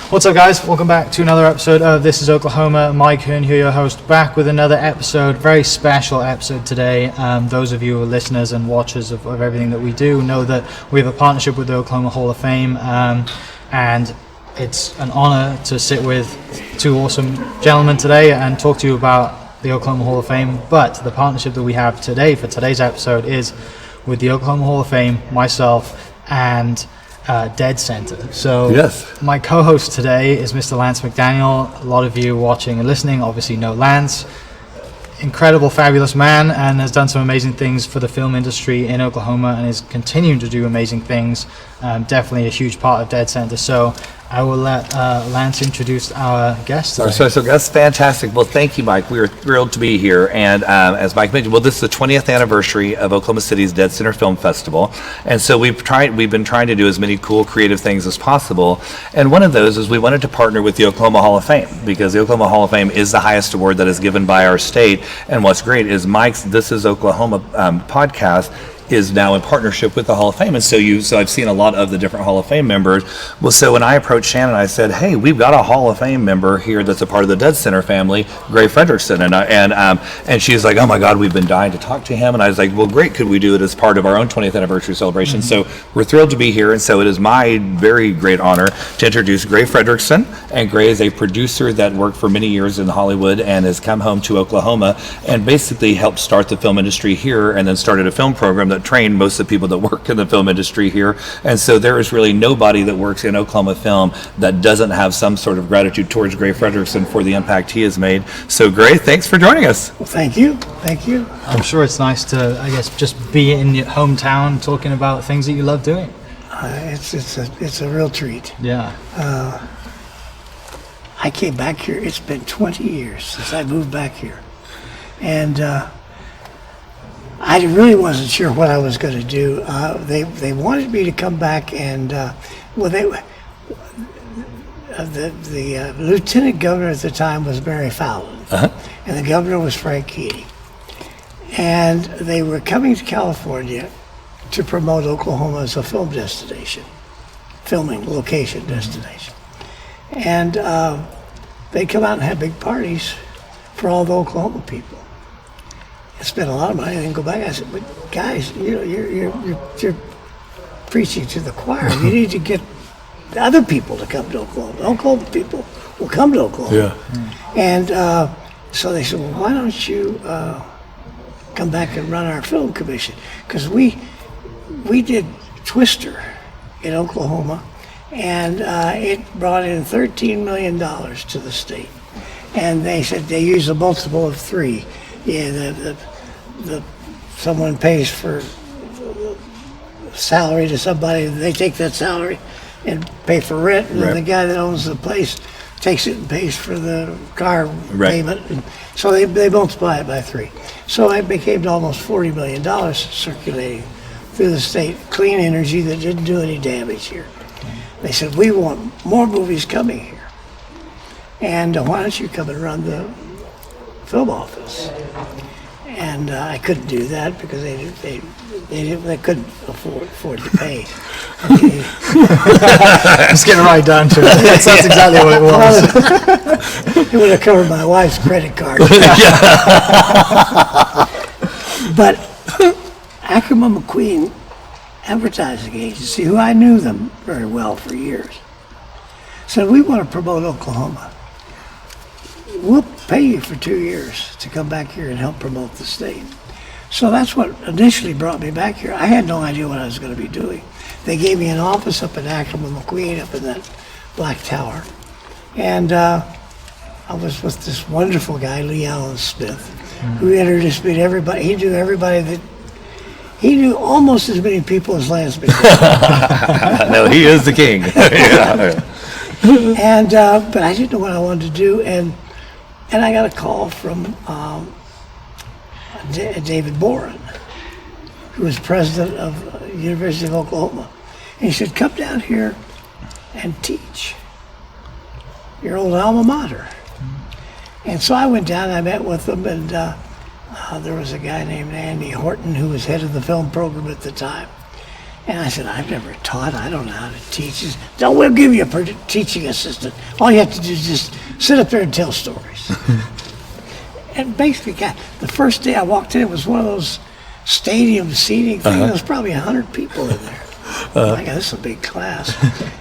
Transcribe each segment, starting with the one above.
What's up, guys? Welcome back to another episode of This is Oklahoma. Mike Hearne here, your host, back with another episode, very special episode today. Those of you who are listeners and watchers of everything that we do know that we have a partnership with the Oklahoma Hall of Fame, and it's an honor to sit with two awesome gentlemen today and talk to you about the Oklahoma Hall of Fame. But the partnership that we have today for today's episode is with the Oklahoma Hall of Fame, myself, and Deadcenter. So yes. My co-host today is Mr. Lance McDaniel. A lot of you watching and listening obviously know Lance. Incredible, fabulous man, and has done some amazing things for the film industry in Oklahoma and is continuing to do amazing things. Definitely a huge part of Deadcenter. So I will let Lance introduce our guest today. Our special guest, fantastic. Well, thank you, Mike. We are thrilled to be here. And as Mike mentioned, well, this is the 20th anniversary of Oklahoma City's Deadcenter Film Festival. And so we've been trying to do as many cool, creative things as possible. And one of those is we wanted to partner with the Oklahoma Hall of Fame, because the Oklahoma Hall of Fame is the highest award that is given by our state. And what's great is Mike's This is Oklahoma podcast is now in partnership with the Hall of Fame. And so I've seen a lot of the different Hall of Fame members. Well, so when I approached Shannon, I said, hey, we've got a Hall of Fame member here that's a part of the Deadcenter family, Gray Frederickson. And she's like, oh my God, we've been dying to talk to him. And I was like, well, great, could we do it as part of our own 20th anniversary celebration? Mm-hmm. So we're thrilled to be here. And so it is my very great honor to introduce Gray Frederickson. And Gray is a producer that worked for many years in Hollywood and has come home to Oklahoma and basically helped start the film industry here, and then started a film program that trained most of the people that work in the film industry here. And so there is really nobody that works in Oklahoma film that doesn't have some sort of gratitude towards Gray Frederickson for the impact he has made. So Gray, thanks for joining us. Well, thank you. I'm sure it's nice to, I guess, just be in your hometown talking about things that you love doing. It's a real treat. Yeah. I came back here, it's been 20 years since I moved back here. And I really wasn't sure what I was going to do. They wanted me to come back and, the lieutenant governor at the time was Mary Fallon, and the governor was Frank Keating. And they were coming to California to promote Oklahoma as a film destination, filming location destination. And they'd come out and have big parties for all the Oklahoma people. Spent a lot of money and then go back. I said, but guys, you're preaching to the choir. You need to get the other people to come to Oklahoma. Oklahoma people will come to Oklahoma. Yeah. And so they said, well, why don't you come back and run our film commission? Because we did Twister in Oklahoma, and it brought in $13 million to the state. And they said they use a multiple of 3. Yeah, someone pays for salary to somebody, they take that salary and pay for rent, and then the guy that owns the place takes it and pays for the car payment. And so they multiply it by 3. So it became almost $40 million circulating through the state, clean energy that didn't do any damage here. They said, we want more movies coming here, and why don't you come and run the film office? And I couldn't do that because they couldn't afford to pay. Just getting right down to it. That's exactly what it was. It would have covered my wife's credit card. But Ackerman McQueen Advertising Agency, who I knew them very well for years, said, we want to promote Oklahoma. We'll pay you for 2 years to come back here and help promote the state. So that's what initially brought me back here. I had no idea what I was going to be doing. They gave me an office up in Ackerman McQueen, up in that black tower. And I was with this wonderful guy, Lee Allen Smith, who introduced me to everybody. He knew almost as many people as Lance McDaniel. No, he is the king. And but I didn't know what I wanted to do, and I got a call from David Boren, who was president of University of Oklahoma. And he said, come down here and teach your old alma mater. And so I went down, I met with them, and there was a guy named Andy Horton who was head of the film program at the time. And I said, I've never taught. I don't know how to teach. He said, no, we'll give you a teaching assistant. All you have to do is just sit up there and tell stories. And basically, the first day I walked in, it was one of those stadium seating things. There was probably 100 people in there. I got this is a big class.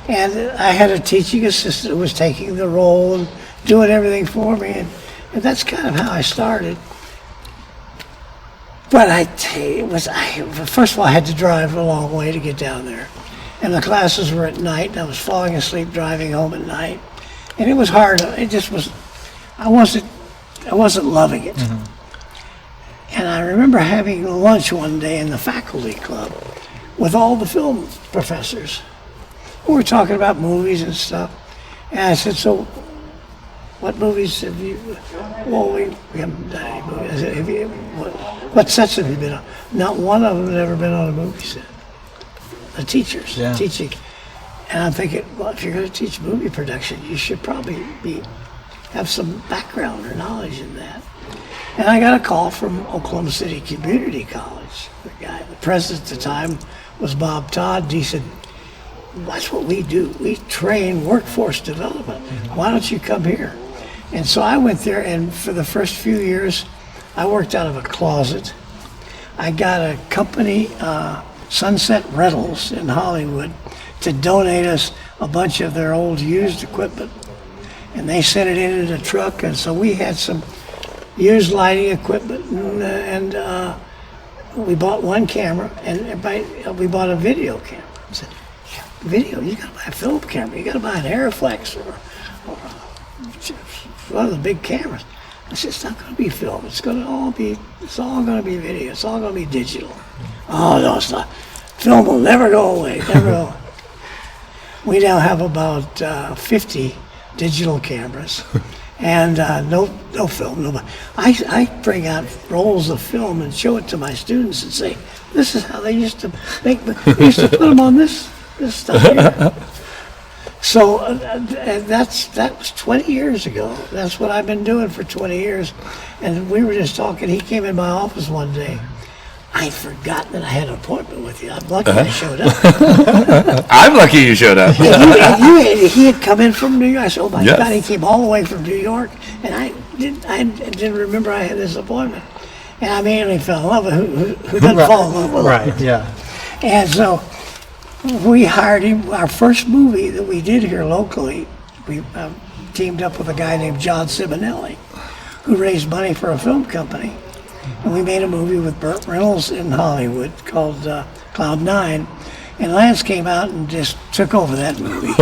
And I had a teaching assistant who was taking the role and doing everything for me. And that's kind of how I started. But I tell you, first of all, I had to drive a long way to get down there. And the classes were at night, and I was falling asleep driving home at night. And it was hard. It just was, I wasn't loving it. And I remember having lunch one day in the faculty club with all the film professors. We were talking about movies and stuff. And I said, so what movies have you, well, we haven't done any movies. I said, what sets have you been on? Not one of them had ever been on a movie set. The teachers, teaching. And I'm thinking, well, if you're going to teach movie production, you should probably have some background or knowledge in that. And I got a call from Oklahoma City Community College. The president at the time was Bob Todd. He said, that's what we do. We train workforce development. Why don't you come here? And so I went there, and for the first few years, I worked out of a closet. I got a company, Sunset Rentals in Hollywood, to donate us a bunch of their old used equipment. And they sent it in a truck, and so we had some used lighting equipment, and we bought one camera, and we bought a video camera. I said, video, you gotta buy a film camera, you gotta buy an Aeroflex or one of the big cameras. I said, it's not gonna be film, it's all gonna be video, it's all gonna be digital. Oh, no, it's not. Film will never go away, never go away. We now have about 50 digital cameras. And no film. No. I bring out rolls of film and show it to my students and say, "This is how they used to make. They used to put them on this stuff here." So that was 20 years ago. That's what I've been doing for 20 years. And we were just talking. He came in my office one day. I'd forgotten that I had an appointment with you. I'm lucky I showed up. I'm lucky you showed up. He had come in from New York. I said, oh my God, he came all the way from New York. And I didn't remember I had this appointment. And I immediately fell in love with who doesn't fall in love with him. Right, yeah. And so we hired him. Our first movie that we did here locally, we teamed up with a guy named John Simonelli, who raised money for a film company. And we made a movie with Burt Reynolds in Hollywood called Cloud 9. And Lance came out and just took over that movie.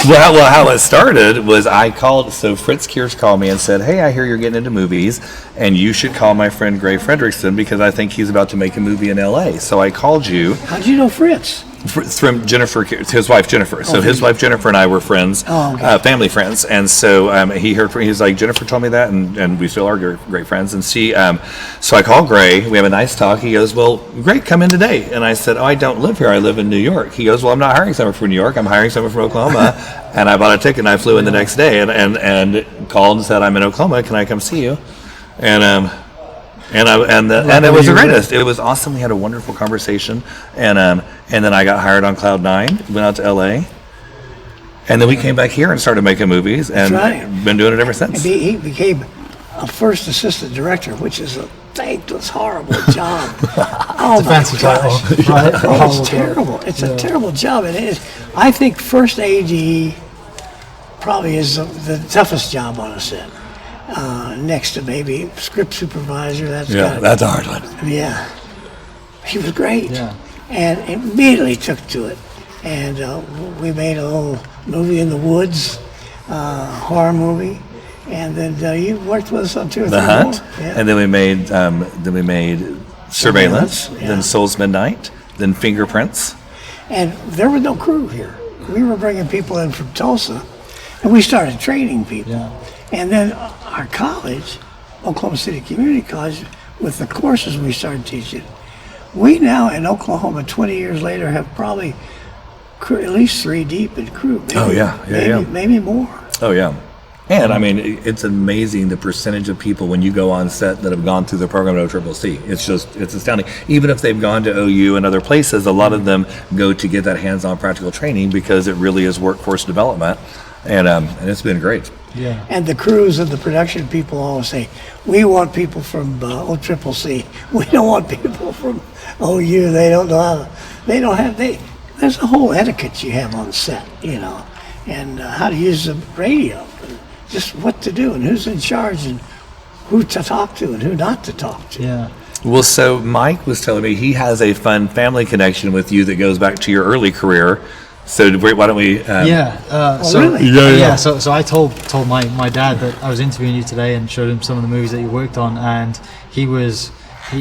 Well, how it started was so Fritz Kears called me and said, hey, I hear you're getting into movies, and you should call my friend Gray Frederickson because I think he's about to make a movie in L.A. So I called you. How'd you know Fritz? From Jennifer, his wife Jennifer. So his wife Jennifer and I were friends, family friends, and so he heard from. He was like, Jennifer told me that, and we still are great friends. And so I called Gray. We have a nice talk. He goes, well, great, come in today. And I said, oh, I don't live here. I live in New York. He goes, well, I'm not hiring someone from New York. I'm hiring someone from Oklahoma. And I bought a ticket and I flew in the next day and called and said, I'm in Oklahoma. Can I come see you? And it was the greatest. It was awesome. We had a wonderful conversation, and then I got hired on Cloud 9. Went out to L.A. And then we came back here and started making movies, and been doing it ever since. He became a first assistant director, which is a thankless, horrible job. It's a fancy title. It's terrible. It's a terrible job, and it is. I think first AD probably is the toughest job on a set. Next to maybe script supervisor. That's a hard one. Yeah, he was great, and immediately took to it. And we made a little movie in the woods, horror movie, and then you worked with us on 2 or 3 The Hunt, more. Yeah. and then we made Surveillance, then Souls Midnight, then Fingerprints. And there was no crew here. We were bringing people in from Tulsa, and we started training people. Yeah. And then our college, Oklahoma City Community College, with the courses we started teaching, we now in Oklahoma, 20 years later, have probably at least 3 deep in crew. Maybe, maybe more. Oh yeah. And I mean, it's amazing the percentage of people when you go on set that have gone through the program at OCCC. It's astounding. Even if they've gone to OU and other places, a lot of them go to get that hands-on practical training because it really is workforce development, and it's been great. Yeah. And the crews and the production people always say, we want people from OCCC. We don't want people from OU. They don't know how, there's a whole etiquette you have on set, and how to use the radio, just what to do and who's in charge and who to talk to and who not to talk to. Yeah. Well, so Mike was telling me he has a fun family connection with you that goes back to your early career. So why don't we? Really? Yeah. So I told my dad that I was interviewing you today and showed him some of the movies that you worked on, and he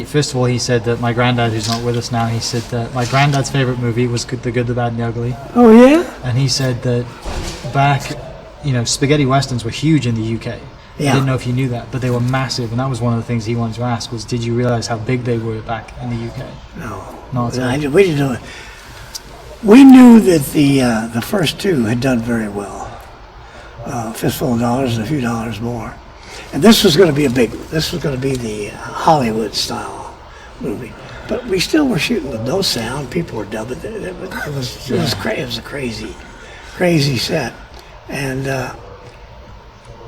first of all he said that my granddad, who's not with us now, he said that my granddad's favorite movie was The Good, the Bad, and the Ugly. Oh yeah. And he said that back, spaghetti westerns were huge in the UK. I didn't know if you knew that, but they were massive, and that was one of the things he wanted to ask was, did you realize how big they were back in the UK? No, at all. we didn't know it. We knew that the first two had done very well. Fistful of Dollars and A Few Dollars More. And this was going to be this was going to be the Hollywood style movie. But we still were shooting with no sound. People were dubbing it. It was a crazy set. And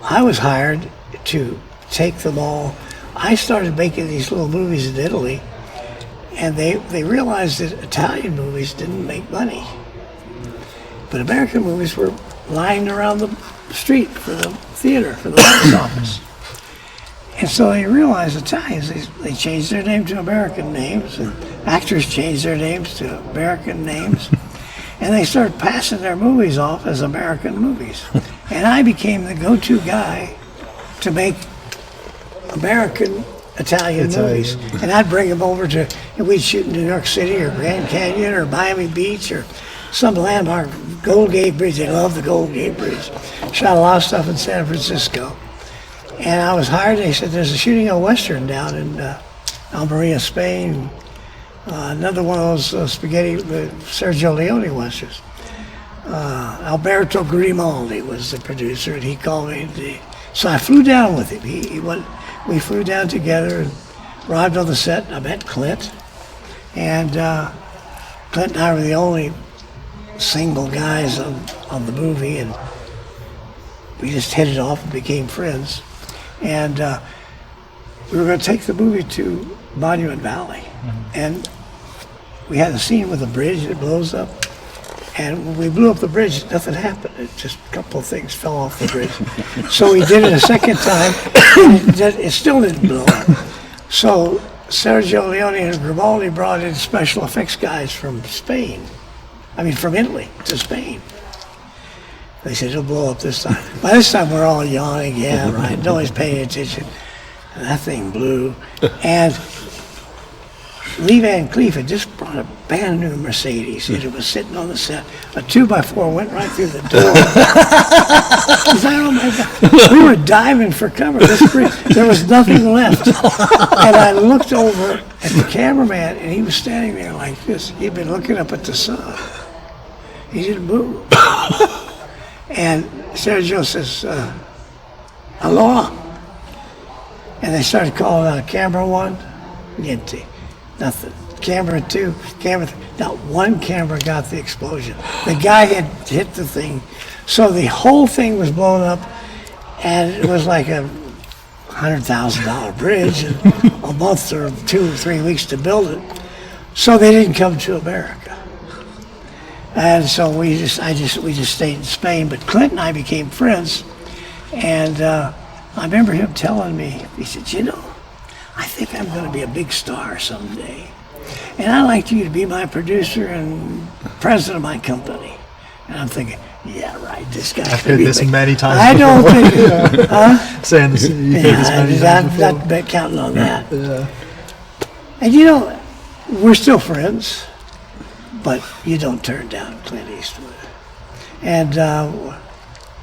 I was hired to take them all. I started making these little movies in Italy, and they realized that Italian movies didn't make money. But American movies were lying around the street for the theater, for the box office. And so they realized Italians, they changed their name to American names, and actors changed their names to American names, and they started passing their movies off as American movies. And I became the go-to guy to make American Italian movies. And I'd bring them over we'd shoot in New York City or Grand Canyon or Miami Beach or some landmark, Gold Gate Bridge. They loved the Gold Gate Bridge. Shot a lot of stuff in San Francisco. And I was hired, they said, there's a shooting a Western down in Almeria, Spain. Another one of those spaghetti Sergio Leone Westerns. Alberto Grimaldi was the producer, and he called me. So I flew down with him. We flew down together and arrived on the set. I met Clint. And Clint and I were the only single guys on the movie, and we just hit it off and became friends. And we were going to take the movie to Monument Valley. Mm-hmm. And we had a scene with a bridge that blows up. And when we blew up the bridge, nothing happened. It just a couple of things fell off the bridge. So we did it a second time, and it still didn't blow up. So Sergio Leone and Grimaldi brought in special effects guys from Italy to Spain. They said, it'll blow up this time. By this time, we're all yawning. Yeah, right. Nobody's paying attention. And that thing blew. And Lee Van Cleef had just brought a brand new Mercedes. It was sitting on the set. A 2x4 went right through the door. He said, oh my God. We were diving for cover. There was nothing left. And I looked over at the cameraman, and he was standing there like this. He'd been looking up at the sun. He didn't move. And Sergio says, hello? And they started calling out, camera one, niente, nothing. Camera two, camera three. Not one camera got the explosion. The guy had hit the thing. So the whole thing was blown up, and it was like a $100,000 bridge, and a month or 2 or 3 weeks to build it. So they didn't come to America. And so we just stayed in Spain. But Clint and I became friends, and I remember him telling me, he said, I think I'm going to be a big star someday, and I'd like you to be my producer and president of my company. And I'm thinking, yeah, right, this guy. I've heard this many times. I don't think, saying this. You've heard this many times before. I'm not counting on that. Yeah. And we're still friends. But you don't turn down Clint Eastwood. And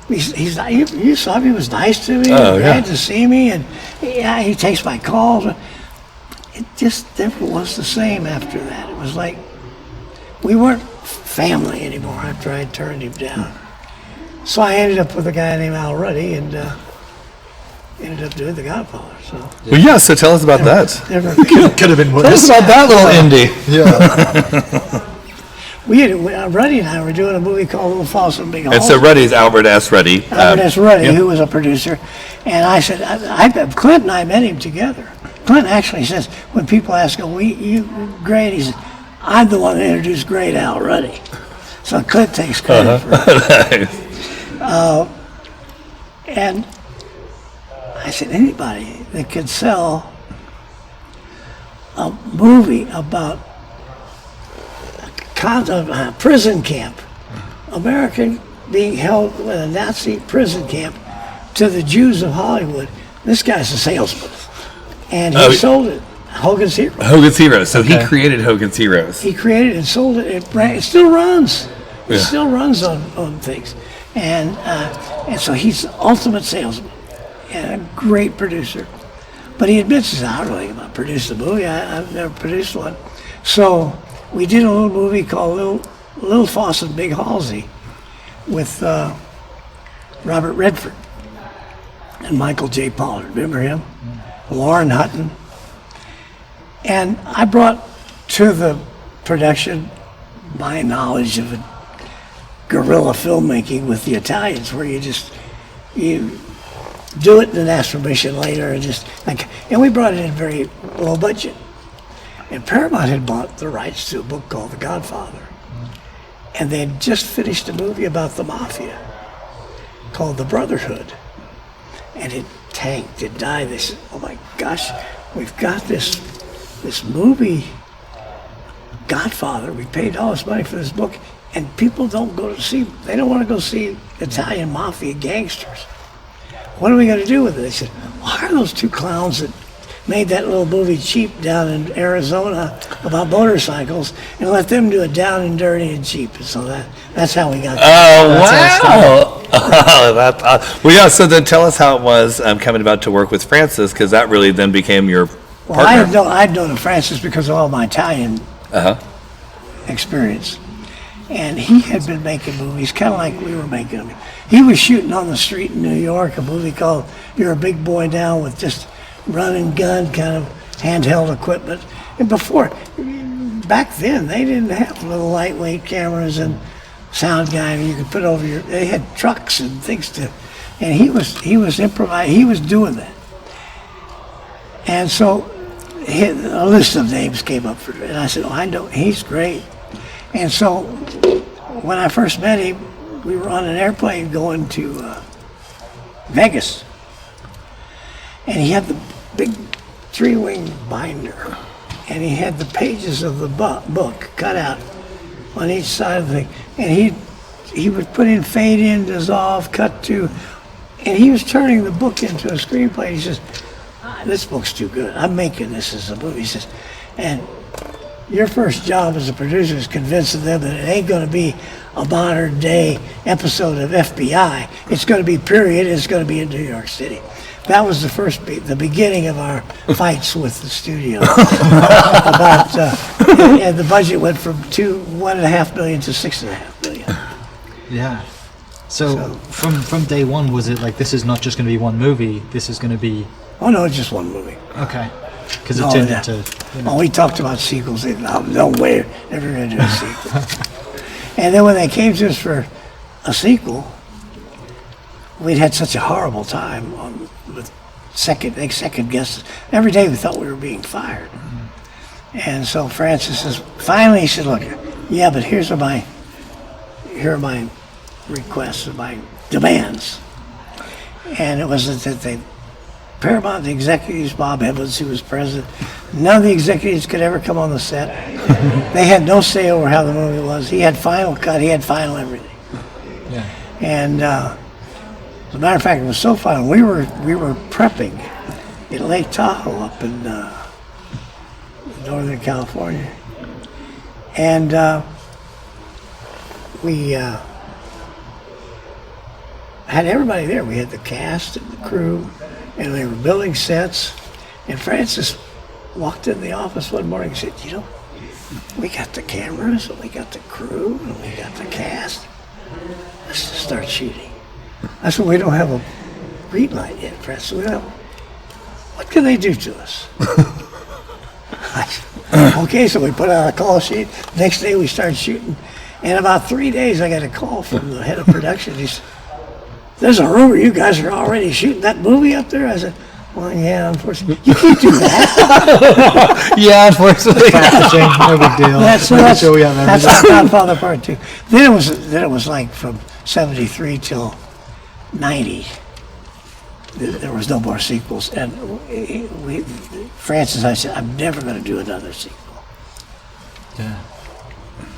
you saw him, he was nice to me, glad to see me, and he takes my calls. It just never was the same after that. It was like we weren't family anymore after I turned him down. So I ended up with a guy named Al Ruddy and ended up doing The Godfather. So Well, yeah. So tell us about that. never, Could have been Tell us about that little indie. Yeah. Ruddy and I were doing a movie called Little Falls and Big Halls. And so Ruddy's Albert S. Ruddy. Albert S. Ruddy, yeah. who was a producer. And I said, Clint and I met him together. Clint actually says, when people ask, you Gray? He said, I'm the one that introduced Gray to Al Ruddy. So Clint takes credit for it. And I said, anybody that could sell a movie about a prison camp, American being held in a Nazi prison camp, to the Jews of Hollywood, this guy's a salesman. And he sold it. Hogan's Heroes. Hogan's Heroes. So he created Hogan's Heroes. He created and sold it. It still runs. It Yeah. still runs on things. And so he's the ultimate salesman and a great producer. But he admits, he says, I don't know anything about producing a movie. I've never produced one. So we did a little movie called Little Fawcett, Big Halsey with Robert Redford and Michael J. Pollard. Remember him? Lauren Hutton. And I brought to the production my knowledge of guerrilla filmmaking with the Italians, where you do it and then ask permission later, and we brought it in very low budget. And Paramount had bought the rights to a book called The Godfather, and they had just finished a movie about the mafia called The Brotherhood, and it tanked, it died. They said, "Oh my gosh, we've got this movie, Godfather. We paid all this money for this book, and people don't go to see. They don't want to go see Italian mafia gangsters. What are we going to do with it?" They said, "Hire those two clowns that made that little movie Cheap down in Arizona about motorcycles, and let them do it down and dirty and cheap." And so that's how we got. Oh, wow! Well, yeah. So then, tell us how it was coming about to work with Francis, because that really then became your Well, partner. I'd known Francis because of all my Italian experience. And he had been making movies kind of like we were making them. He was shooting on the street in New York a movie called You're a Big Boy Now, with just run and gun kind of handheld equipment. And back then, they didn't have little lightweight cameras and sound guy you could put over they had trucks and things and he was improvising, he was doing that. And so a list of names came up for it, and I said, "Oh, I know, he's great." And so when I first met him, we were on an airplane going to Vegas, and he had the big 3-wing binder, and he had the pages of the book cut out on each side of the thing, and he would put in fade in, dissolve, cut to, and he was turning the book into a screenplay. He says, "This book's too good. I'm making this as a movie." He says, "And your first job as a producer is convincing them that it ain't going to be a modern day episode of FBI. It's going to be period. It's going to be in New York City." That was the beginning of our fights with the studio. And the budget went from $1.5 million to $6.5 million. Yeah. So from day one, was it like, this is not just going to be one movie, this is going to be... Oh no, it's just one movie. Okay. Because it turned into... Oh, we talked about sequels. No way, never going to do a sequel. And then when they came to us for a sequel, we'd had such a horrible time with second guesses. Every day we thought we were being fired. And so Francis says, finally he said, "Look, yeah, but here are my requests and my demands." And it was that Paramount, the executives, Bob Evans, who was president, none of the executives could ever come on the set. They had no say over how the movie was. He had final cut, he had final everything. Yeah. And as a matter of fact, it was so fun. We were prepping in Lake Tahoe up in Northern California, and we had everybody there. We had the cast and the crew, and they were building sets. And Francis walked in the office one morning and said, "We got the cameras, and we got the crew, and we got the cast. Let's just start shooting." I said, we don't have a green light yet, Francis. What can they do to us? Okay, so we put out a call sheet. Next day we started shooting. And about 3 days I got a call from the head of production. He said, there's a rumor you guys are already shooting that movie up there. I said, well, yeah, unfortunately. You can't do that. Yeah, unfortunately. No big deal. That's Godfather Part 2. Then it was like from 73 till 90. There was no more sequels. And Francis and I said, I'm never going to do another sequel. Yeah.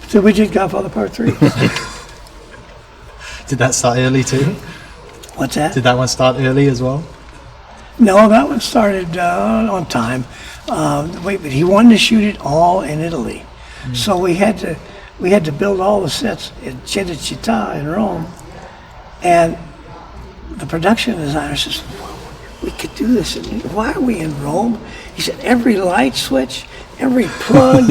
So we did Godfather Part 3. Did that start early too? What's that? Did that one start early as well? No, that one started on time. But he wanted to shoot it all in Italy. So we had to build all the sets in Cinecittà in Rome. And the production designer says, well, we could do this. Why are we in Rome? He said, every light switch, every plug,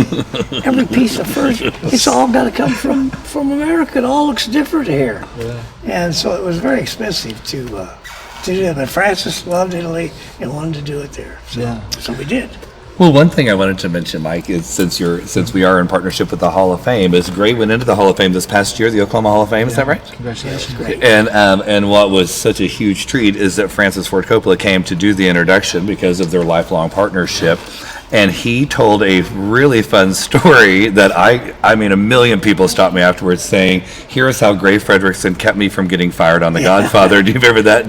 every piece of furniture, it's all got to come from America. It all looks different here. Yeah. And so it was very expensive to do that. But Francis loved Italy and wanted to do it there. So we did. Well, one thing I wanted to mention, Mike, is since we are in partnership with the Hall of Fame, is Gray went into the Hall of Fame this past year, the Oklahoma Hall of Fame. Is that right? Congratulations. Great. And what was such a huge treat is that Francis Ford Coppola came to do the introduction because of their lifelong partnership. And he told a really fun story that I mean, a million people stopped me afterwards saying, here's how Gray Frederickson kept me from getting fired on The Godfather. Do you remember that?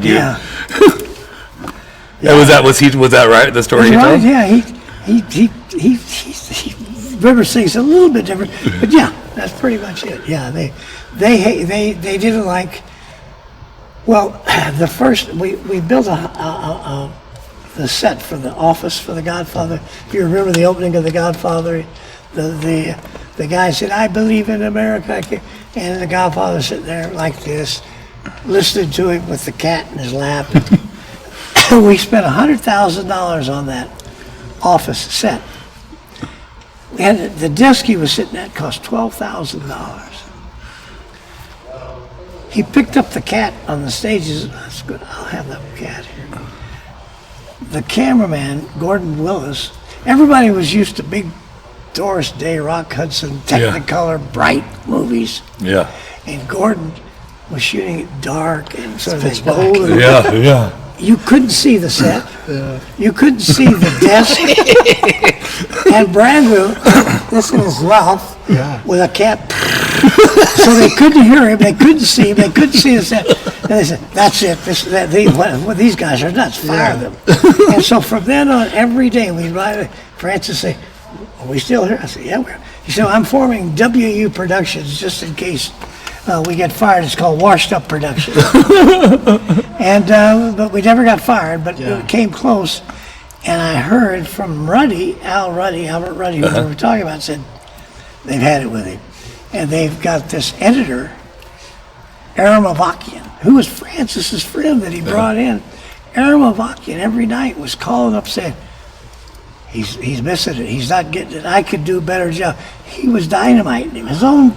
Was that right, the story he told? Yeah, he remembers things a little bit different, but yeah, that's pretty much it. Yeah, they didn't like. Well, the first we built the set for the office for The Godfather. If you remember the opening of The Godfather, the guy said, "I believe in America," and The Godfather sitting there like this, listening to him with the cat in his lap. We spent $100,000 on that office set. We had the desk he was sitting at cost $12,000. He picked up the cat on the stages. That's good. I'll have that cat here. The cameraman, Gordon Willis. Everybody was used to big Doris Day, Rock Hudson, Technicolor, bright movies. Yeah. And Gordon was shooting it dark and sort of bold. Yeah. You couldn't see the set. You couldn't see the desk. And Brandon, this in his mouth, with a cat. So they couldn't hear him. They couldn't see him. They couldn't see the set. And they said, "That's it. These guys are nuts. Fire them." And so from then on, every day we'd write. Francis say, "Are we still here?" I said, "Yeah, we're." He said, "I'm forming WU Productions just in case." We get fired. It's called Washed Up Production. And but we never got fired, but it came close. And I heard from Albert Ruddy, who we were talking about, said they've had it with him. And they've got this editor, Aram Avakian, who was Francis's friend that he brought in. Aram Avakian every night was calling up saying, he's missing it. He's not getting it. I could do a better job. He was dynamiting him, his own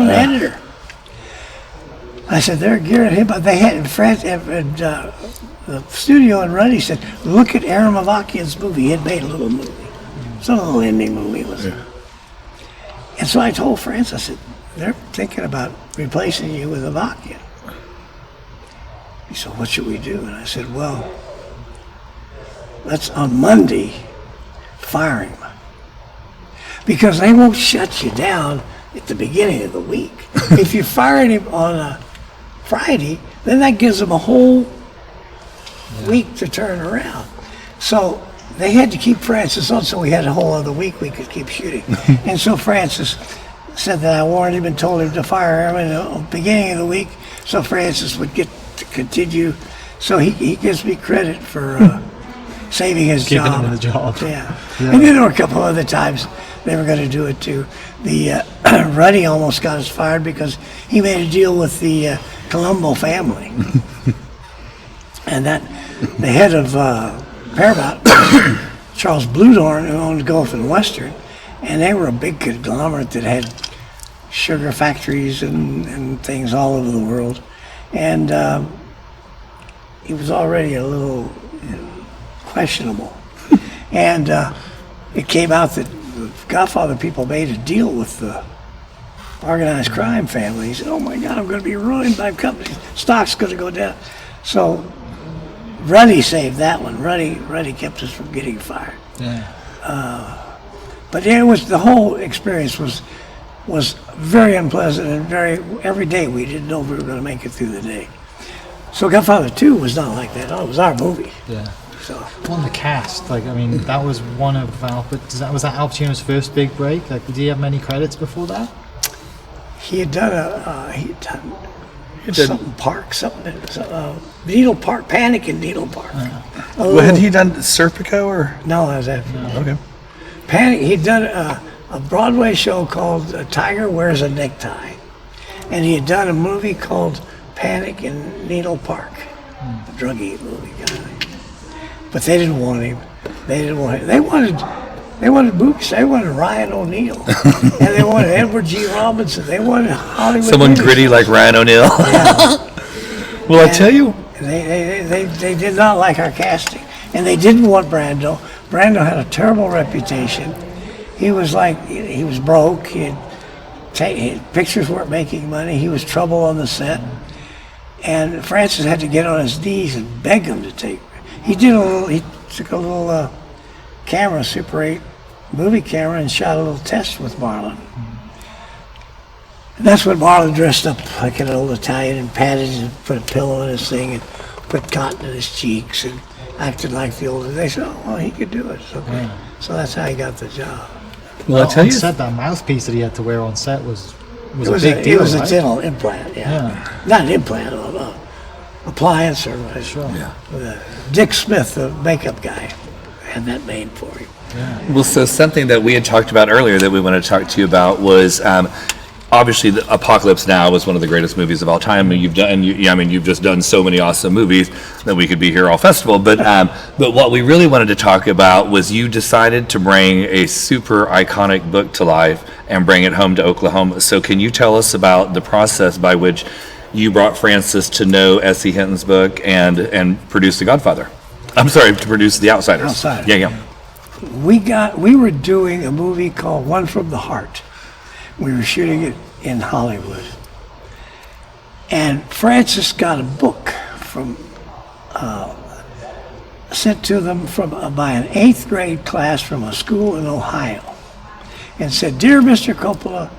editor. I said, they're gearing him up. They had the studio in Ruddy said, look at Aram Avakian's movie. He had made a little movie. Some little indie movie was it. And so I told Francis, I said, they're thinking about replacing you with Avakian. He said, what should we do? And I said, well, let's on Monday fire him. Because they won't shut you down at the beginning of the week. If you fired him on a Friday, then that gives them a whole week to turn around. So they had to keep Francis on, so we had a whole other week we could keep shooting. And so Francis said that I warned him and told him to fire him in the beginning of the week so Francis would get to continue. So he gives me credit for saving his Keeping job. him in the job. Yeah. And then there were a couple other times they were going to do it too. The Ruddy almost got us fired because he made a deal with the Colombo family. And that the head of Paramount, Charles Bluedorn, who owned Gulf and Western, and they were a big conglomerate that had sugar factories and things all over the world. And he was already a little questionable. And it came out that the Godfather people made a deal with the organized crime family. He said, oh my God, I'm going to be ruined. My company stock's going to go down. So Ruddy saved that one. Ruddy kept us from getting fired. Yeah. But it was, the whole experience was very unpleasant, and every day we didn't know if we were going to make it through the day. So Godfather II was not like that. It was our movie. Yeah. So On the cast, like, I mean, that was one of was that Al Pacino's first big break? Like, did he have many credits before that? he had done something Park, Needle Park, Panic in Needle Park. Well, had he done Serpico or? No, that was after. Okay. Panic. He'd done a Broadway show called Tiger Wears a Necktie, and he had done a movie called Panic in Needle Park, a druggie movie guy. But they didn't want him. They wanted movies. They wanted Ryan O'Neal, and they wanted Edward G. Robinson. They wanted Hollywood. Someone movies. gritty like Ryan O'Neal. Well, I tell you, They did not like our casting, and they didn't want Brando. Brando had a terrible reputation. He was broke. Pictures weren't making money. He was trouble on the set, and Francis had to get on his knees and beg him to take. He took a little camera, Super 8 movie camera, and shot a little test with Marlon. And that's when Marlon dressed up like an old Italian and patted and put a pillow in his thing and put cotton in his cheeks and acted like the old. They said, oh, well, he could do it. So that's how he got the job. well, I tell on you, set, that mouthpiece that he had to wear on set was It a was big deal, It was right? a dental implant, yeah. Not an implant, an appliance or whatever. Sure. Dick Smith, the makeup guy, had that made for him. Well, so something that we had talked about earlier that we wanted to talk to you about was obviously the Apocalypse Now was one of the greatest movies of all time. And you've just done so many awesome movies that we could be here all festival. But what we really wanted to talk about was you decided to bring a super iconic book to life and bring it home to Oklahoma. So can you tell us about the process by which you brought Francis to know S.E. Hinton's book and produce The Godfather? I'm sorry, to produce The Outsiders. Outsiders. Yeah. We were doing a movie called One from the Heart. We were shooting it in Hollywood. And Francis got a book sent to them by an 8th grade class from a school in Ohio, and said, "Dear Mr. Coppola,"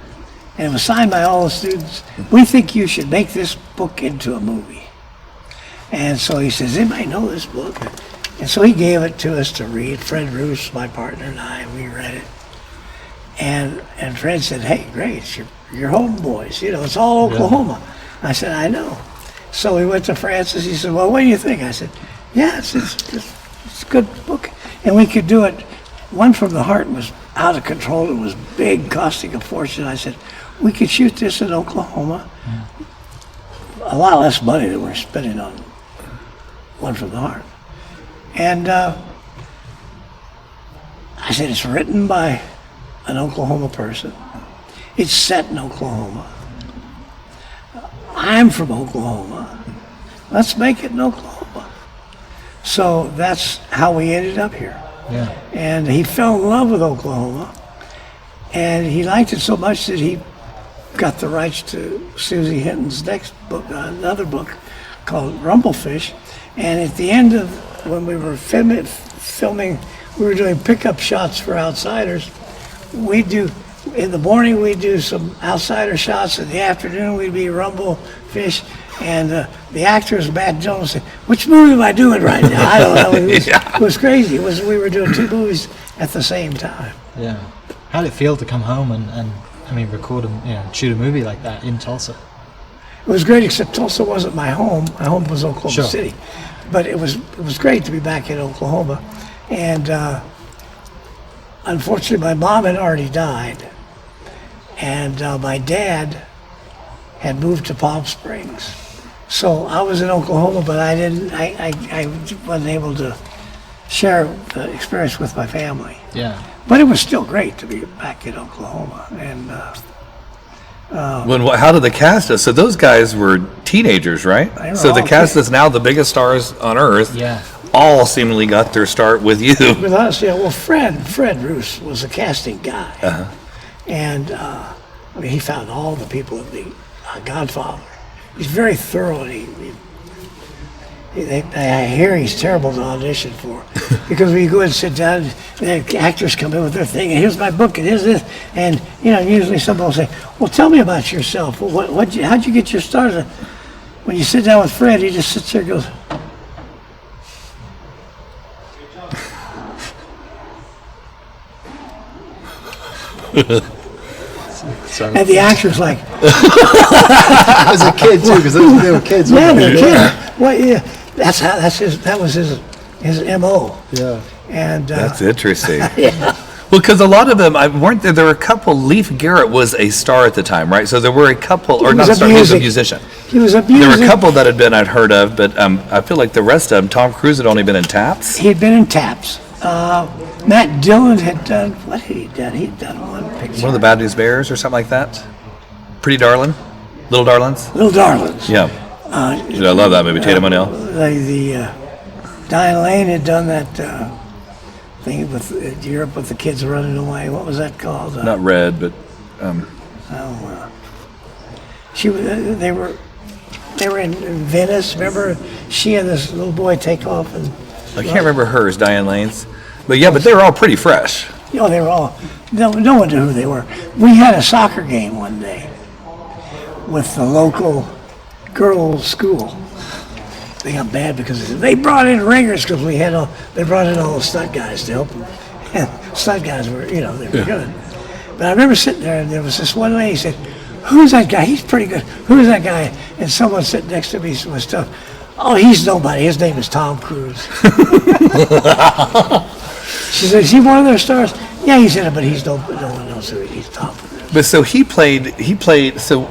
and it was signed by all the students, "we think you should make this book into a movie." And so he says, "Anybody know this book?" And so he gave it to us to read. Fred Roos, my partner, and I, we read it. And Fred said, "Hey, great, it's your home boys. It's all Oklahoma." I said, "I know." So we went to Francis. He said, "Well, what do you think?" I said, "Yeah, it's a good book." And we could do it. One from the Heart was out of control. It was big, costing a fortune. I said, "We could shoot this in Oklahoma. A lot less money than we're spending on One from the Heart." And I said, "It's written by an Oklahoma person. It's set in Oklahoma. I'm from Oklahoma. Let's make it in Oklahoma." So that's how we ended up here. Yeah. And he fell in love with Oklahoma, and he liked it so much that he got the rights to Susie Hinton's next book, another book called Rumblefish. And at the end of when we were filming, we were doing pickup shots for Outsiders. In the morning we'd do some Outsider shots. In the afternoon we'd be Rumblefish. And the actors, Matt Jones, said, "Which movie am I doing right now?" I don't know. It was crazy. We were doing 2 movies at the same time. Yeah. How did it feel to come home and record shoot a movie like that in Tulsa? It was great, except Tulsa wasn't my home. My home was Oklahoma Sure. City. But it was great to be back in Oklahoma. And unfortunately, my mom had already died. And my dad had moved to Palm Springs. So I was in Oklahoma, but I wasn't able to share the experience with my family. Yeah. But it was still great to be back in Oklahoma. And How did the cast do? So those guys were teenagers, right? They were So the all cast kids. is now the biggest stars on earth. Yeah. All seemingly got their start with you. With us, yeah. Well, Fred Roos was a casting guy, and I mean, he found all the people at the Godfather. He's very thorough. And I hear he's terrible to audition for, because we go and sit down, and the actors come in with their thing, and here's my book, and here's this, and usually someone will say, "Well, tell me about yourself. Well, how'd you get your start?" When you sit down with Fred, he just sits there and goes. And the actor's like, I was a kid too, because they were kids. yeah, weren't they're they? kidding. Well, yeah, that was his MO. Yeah. And That's interesting. yeah, Well, because a lot of them, weren't there? There were a couple. Leif Garrett was a star at the time, right? So there were a couple, or He not was a a star, he was a music- musician. he was a There were a music. couple that I'd heard of, but I feel like the rest of them, Tom Cruise had only been in Taps. He'd been in Taps. Matt Dillon had done, what had he done? He'd done one picture. One of the Bad News Bears or something like that. Pretty Darling, Little Darlings. Little Darlings. Yeah, I love that movie. Tatum O'Neal. The Diane Lane had done that thing with Europe with the kids running away. What was that called? Not Red, but She was. They were in Venice. Remember, she and this little boy take off and. I can't remember hers, Diane Lane's. But yeah, but they were all pretty fresh. They were all. No one knew who they were. We had a soccer game one day with the local girls' school. They got bad because they brought in ringers because they brought in all the stunt guys to help them. And stunt guys were, they were good. But I remember sitting there and there was this one lady said, "Who's that guy? He's pretty good. Who's that guy?" And someone sitting next to me was tough. "Oh, he's nobody. His name is Tom Cruise." She said, "Is he one of their stars?" "Yeah, he said it, but no one knows who he's Tom Cruise." But so he played. So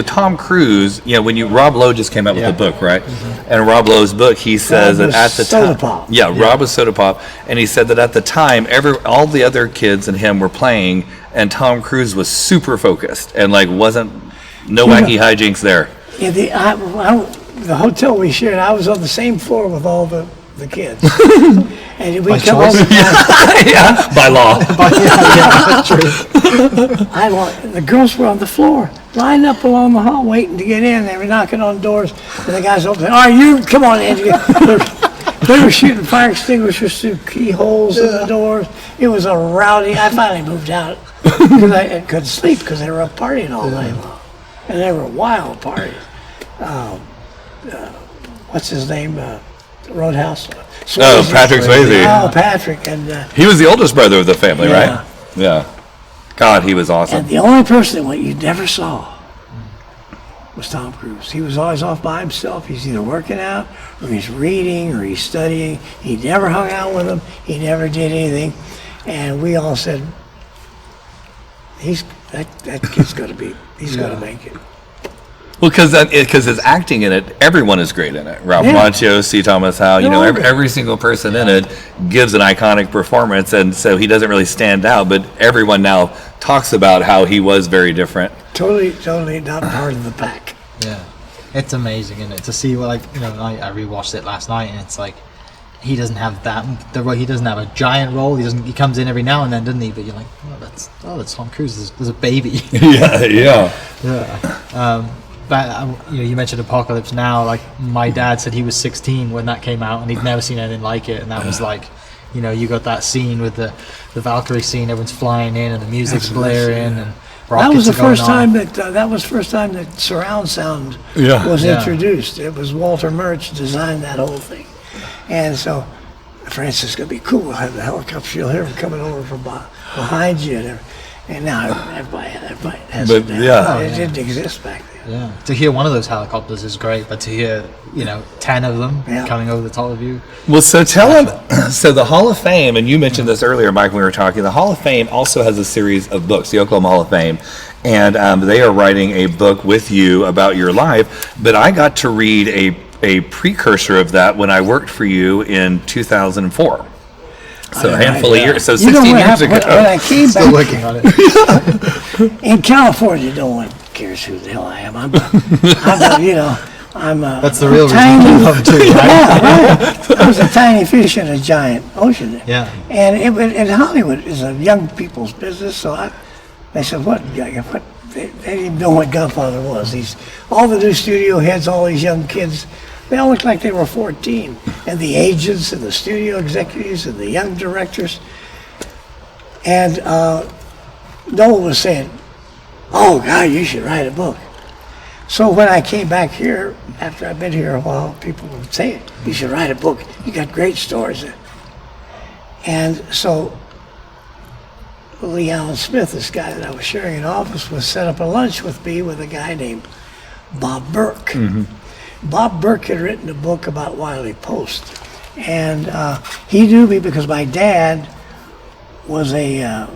Tom Cruise, when Rob Lowe just came out with the book, right? And Rob Lowe's book, he says Rob that at was the Soda time, Pop. Rob was Soda Pop, and he said that at the time, all the other kids and him were playing, and Tom Cruise was super focused and wasn't no wacky hijinks there. Yeah, the hotel we shared, I was on the same floor with all the kids. And we By come choice? over. Yeah, by law. That's true. The girls were on the floor, lined up along the hall, waiting to get in. They were knocking on doors, and the guys opened. "All right, you come on in." They were shooting fire extinguishers through keyholes in the doors. It was a rowdy. I finally moved out because I couldn't sleep because they were up partying all night long, and they were wild parties. What's his name? Roadhouse. Oh, Patrick Swayze. Oh, Patrick, and He was the oldest brother of the family, Yeah. right? Yeah. God, he was awesome. and the only person that you never saw was Tom Cruise. He was always off by himself. He's either working out, or he's reading, or he's studying. He never hung out with them. He never did anything. And we all said, that kid's going to be, he's going to make it. Well, because his acting in it, everyone is great in it. Ralph Yeah. Macchio, C. Thomas Howell, They're all every, good. every single person in it gives an iconic performance, and so he doesn't really stand out, but everyone now talks about how he was very different. Totally not part of the pack. Yeah, it's amazing, isn't it? To see I rewatched it last night, and it's like he doesn't have he doesn't have a giant role. He comes in every now and then, doesn't he? But you're like, that's Tom Cruise. There's a baby. Yeah. But you mentioned Apocalypse Now. Like my dad said, he was 16 when that came out, and he'd never seen anything like it. And that was like, you got that scene with the Valkyrie scene. Everyone's flying in, and the music's blaring, and That was rockets the are going first on. time that surround sound was Yeah. introduced. It was Walter Murch designed that whole thing, and so Francis, it's gonna be cool. We'll have the helicopter. You'll hear them coming over from behind you, and now everybody has But, it now. yeah. It didn't exist back then. Yeah, to hear one of those helicopters is great, but to hear 10 of them Yeah. coming over the top of you. Well, so tell him. So the Hall of Fame, and you mentioned this earlier, Mike, when we were talking. The Hall of Fame also has a series of books, the Oklahoma Hall of Fame, and they are writing a book with you about your life. But I got to read a precursor of that when I worked for you in 2004. So a handful of years, so You know 16 what years happened? ago. When I came Still back working on it. in California, no one cares who the hell I am. I'm a That's the real reason tiny, you come too, right? yeah, right. I was a tiny fish in a giant ocean there. Yeah. And Hollywood is a young people's business, so they said, what? They didn't even know what Godfather was. All the new studio heads, all these young kids, they all looked like they were 14. And the agents and the studio executives and the young directors. And no one was saying, oh, God, you should write a book. So when I came back here, after I've been here a while, people would say, you should write a book. You got great stories. And so Lee Allen Smith, this guy that I was sharing an office with, set up a lunch with me with a guy named Bob Burke. Mm-hmm. Bob Burke had written a book about Wiley Post. And he knew me because my dad was a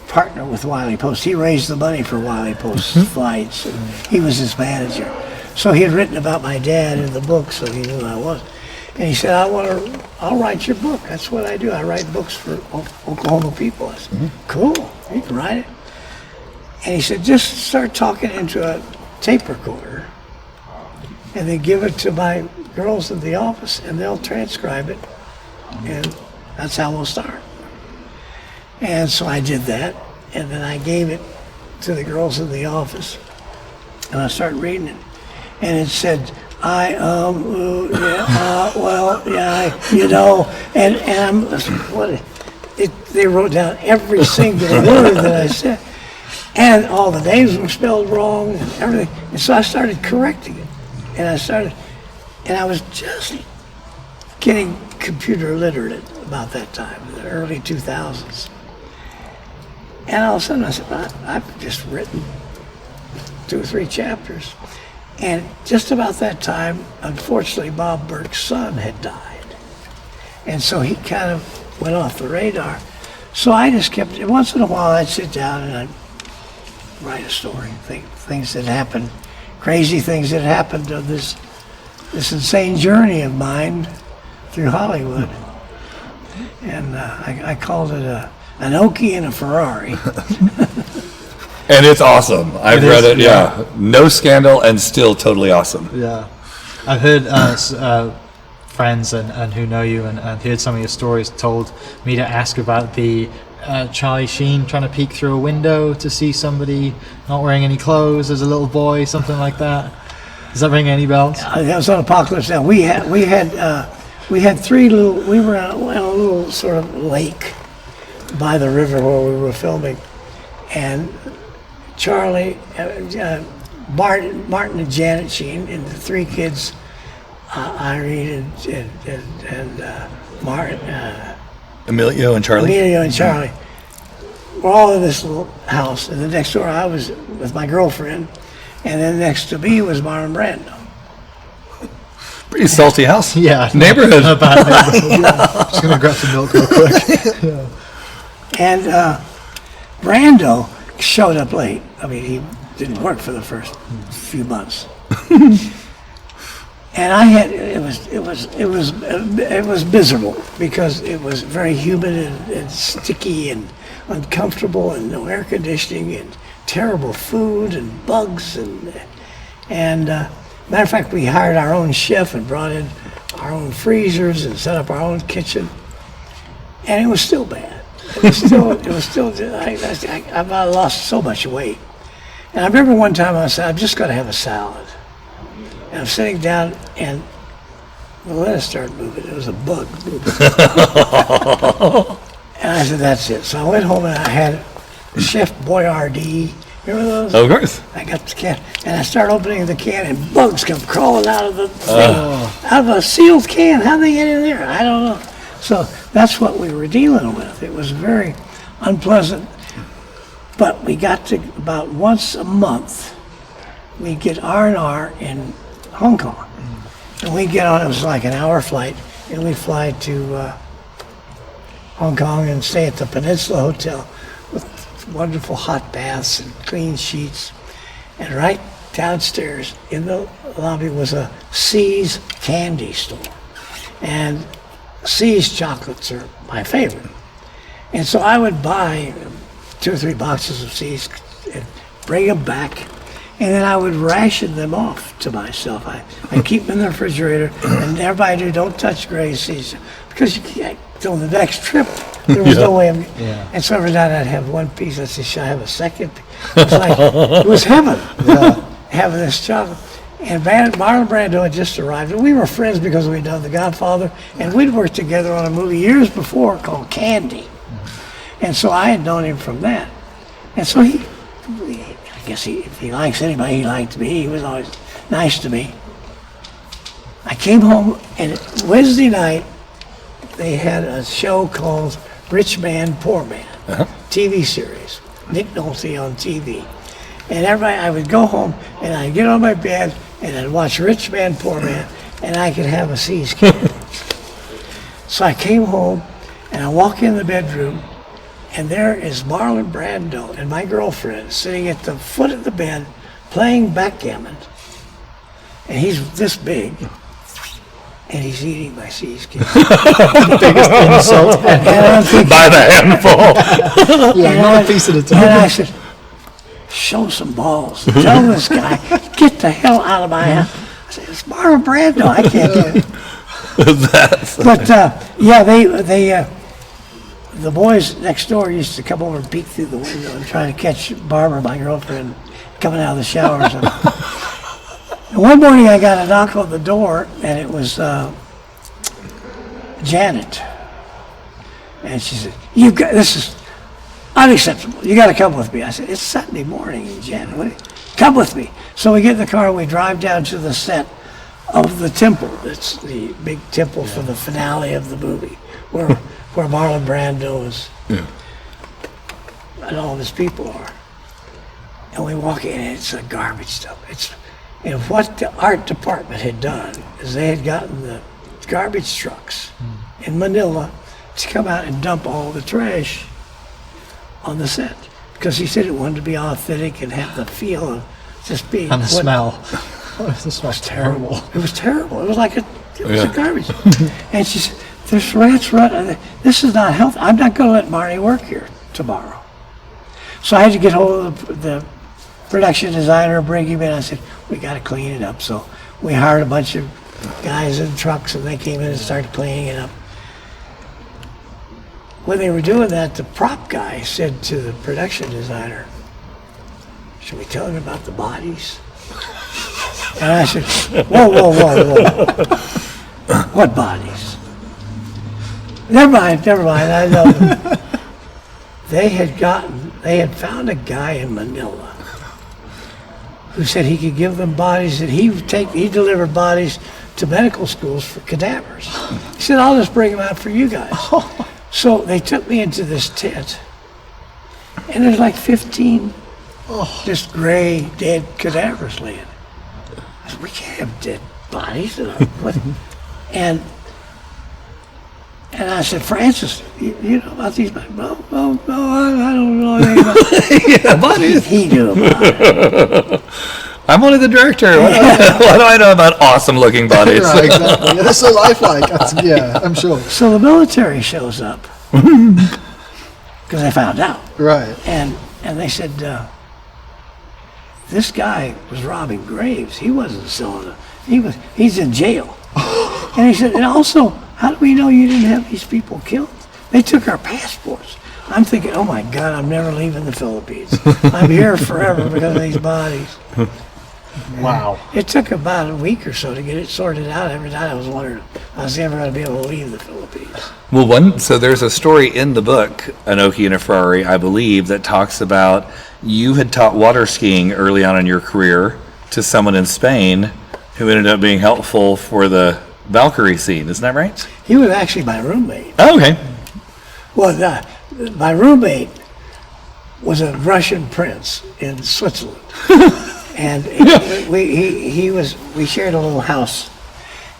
partner with Wiley Post. He raised the money for Wiley Post's flights. And he was his manager. So he had written about my dad in the book, so he knew who I was. And he said, I'll write your book. That's what I do. I write books for Oklahoma people. I said, cool, you can write it. And he said, just start talking into a tape recorder and then give it to my girls in the office and they'll transcribe it. And that's how we'll start. And so I did that. And then I gave it to the girls in the office. And I started reading it. And it said, they wrote down every single word that I said. And all the names were spelled wrong and everything. And so I started correcting it. And I was just getting computer literate about that time, in the early 2000s. And all of a sudden I said, I've just written 2 or 3 chapters. And just about that time, unfortunately, Bob Burke's son had died. And so he kind of went off the radar. So I just kept, once in a while I'd sit down and I'd write a story, things that happened, crazy things that happened on this insane journey of mine through Hollywood. And I called it an Okie and a Ferrari. And it's awesome. I've read it, yeah. No scandal and still totally awesome. Yeah. I've heard friends and who know you and heard some of your stories told me to ask about the Charlie Sheen trying to peek through a window to see somebody not wearing any clothes as a little boy, something like that. Does that ring any bells? That was on Apocalypse Now. We had 3 little, we were on a little sort of lake by the river where we were filming. And Charlie, Martin and Janet Sheen, and the 3 kids, Irene and Martin, Emilio and Charlie. Emilio and Charlie, were all in this little house. And then next door I was with my girlfriend, and then next to me was Marlon Brando. Pretty salty house. Yeah. Neighborhood. Not a bad neighborhood. Just going to grab some milk real quick. Yeah. And Brando showed up late. I mean, he didn't work for the first few months. And it was miserable because it was very humid and sticky and uncomfortable and no air conditioning and terrible food and bugs and matter of fact, we hired our own chef and brought in our own freezers and set up our own kitchen, and it was still bad. I lost so much weight. And I remember one time I said, I'm just going to have a salad. And I'm sitting down and the lettuce started moving. It was a bug moving. And I said, that's it. So I went home and I had Chef Boyardee. Remember those? Of course. I got the can, and I start opening the can, and bugs come crawling out of the thing, out of a sealed can. How'd they get in there? I don't know. So that's what we were dealing with. It was very unpleasant. But we got to about once a month, we'd get R&R in Hong Kong. And we'd get on, it was like an hour flight, and we'd fly to Hong Kong and stay at the Peninsula Hotel with wonderful hot baths and clean sheets. And right downstairs in the lobby was a See's candy store. And See's chocolates are my favorite. And so I would buy 2 or 3 boxes of See's and bring them back, and then I would ration them off to myself. I'd keep them in the refrigerator, and everybody knew, don't touch Gray See's, because you can't, on the next trip, there was no way of, and so every night I'd have one piece. I'd say, should I have a second? It was like, it was heaven, having this chocolate. And Marlon Brando had just arrived, and we were friends because we'd done The Godfather, and we'd worked together on a movie years before called Candy. And so I had known him from that. And so I guess if he likes anybody, he liked me. He was always nice to me. I came home, and Wednesday night, they had a show called Rich Man, Poor Man, TV series. Nick Nolte on TV. And I would go home, and I'd get on my bed, and I'd watch Rich Man, Poor Man, and I could have a See's candy. So I came home, and I walk in the bedroom, and there is Marlon Brando and my girlfriend sitting at the foot of the bed playing backgammon. And he's this big, and he's eating my See's candy. Biggest insult ever. And I'm thinking, By the handful. Yeah, not a piece at a time. and I said, show some balls. Tell this guy, get the hell out of my house. I said, it's Marlon Brando. I can't do it. But the boys next door used to come over and peek through the window and try to catch Barbara, my girlfriend, coming out of the shower or something. And one morning I got a knock on the door, and it was Janet. And she said, this is unacceptable. You got to come with me. I said, it's Sunday morning, Janet. Come with me. So we get in the car and we drive down to the set of the temple. It's the big temple for the finale of the movie, where Marlon Brando is and all of his people are. And we walk in, and it's a garbage dump. And what the art department had done is they had gotten the garbage trucks in Manila to come out and dump all the trash on the set, because he said it wanted to be authentic and have the feel of just being. And the smell. The smell's terrible. It was terrible. It was like it was a garbage. And she said, "There's rats running. This is not healthy. I'm not going to let Marnie work here tomorrow." So I had to get hold of the production designer, bring him in. I said, "We got to clean it up." So we hired a bunch of guys in trucks, and they came in and started cleaning it up. When they were doing that, the prop guy said to the production designer, "Should we tell him about the bodies?" And I said, whoa. What bodies? Never mind, I know them. They had found a guy in Manila who said he could give them bodies, that he delivered bodies to medical schools for cadavers. He said, "I'll just bring them out for you guys." So they took me into this tent, and there's like 15 just gray, dead cadavers laying. I said, "We can't have dead bodies." And I said, "Francis, you know about these bodies?" No, I don't know anything about Bodies. He knew about it. I'm only the director. What do I know about awesome-looking bodies? Right, exactly. That's so lifelike. I'm sure. So the military shows up, because they found out. Right. And they said, this guy was robbing graves. He wasn't selling it. He's in jail. And he said, and also, how do we know you didn't have these people killed? They took our passports. I'm thinking, oh my God, I'm never leaving the Philippines. I'm here forever because of these bodies. Wow. It took about a week or so to get it sorted out. Every night I was wondering, I was never going to be able to leave the Philippines. Well, so there's a story in the book, Anoki and a Ferrari, I believe, that talks about you had taught water skiing early on in your career to someone in Spain who ended up being helpful for the Valkyrie scene. Isn't that right? He was actually my roommate. Oh, okay. Well, my roommate was a Russian prince in Switzerland. And we shared a little house.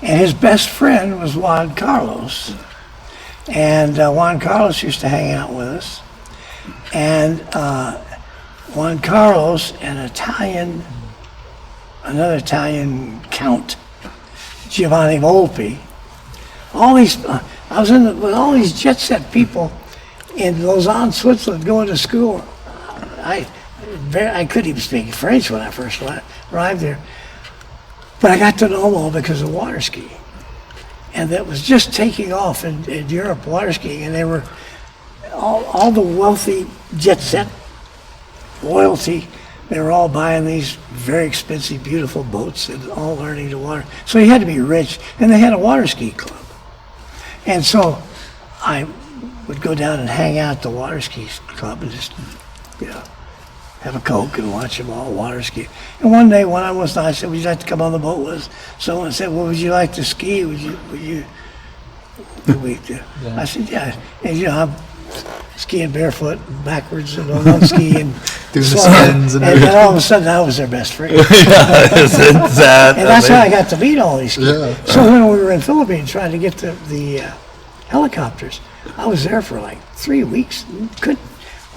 And his best friend was Juan Carlos. And Juan Carlos used to hang out with us. And Juan Carlos, another Italian count, Giovanni Volpi, all these, I was with all these jet set people in Lausanne, Switzerland, going to school. I couldn't even speak French when I first arrived there. But I got to know them all because of water skiing. And that was just taking off in Europe, water skiing. And they were, all the wealthy jet set royalty, they were all buying these very expensive, beautiful boats and all learning to water. So you had to be rich. And they had a water ski club. And so I would go down and hang out at the water ski club and just, have a Coke and watch them all water ski. And one day, when I was I said, would you like to come on the boat with us? Someone said, well, would you like to ski? Would you I said, yeah. And I'm skiing barefoot and backwards and on one ski and doing the spins and then all of a sudden I was their best friend. Isn't that and that's how I got to meet all these kids. Yeah. So when we were in Philippines trying to get the helicopters, I was there for like 3 weeks.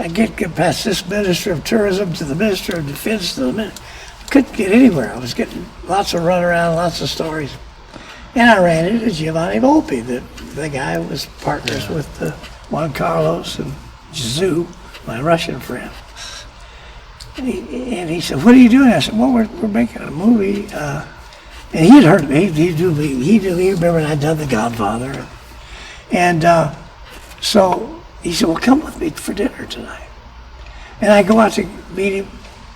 I get past this Minister of Tourism to the Minister of Defense to the Minister. Couldn't get anywhere. I was getting lots of runaround, lots of stories. And I ran into Giovanni Volpe, the guy who was partners with Juan Carlos and Zhu, my Russian friend. And he said, what are you doing? I said, well, we're making a movie. And he had heard of me. He remembered I'd done The Godfather. And so he said, well, come with me for dinner tonight. And I go out to meet him,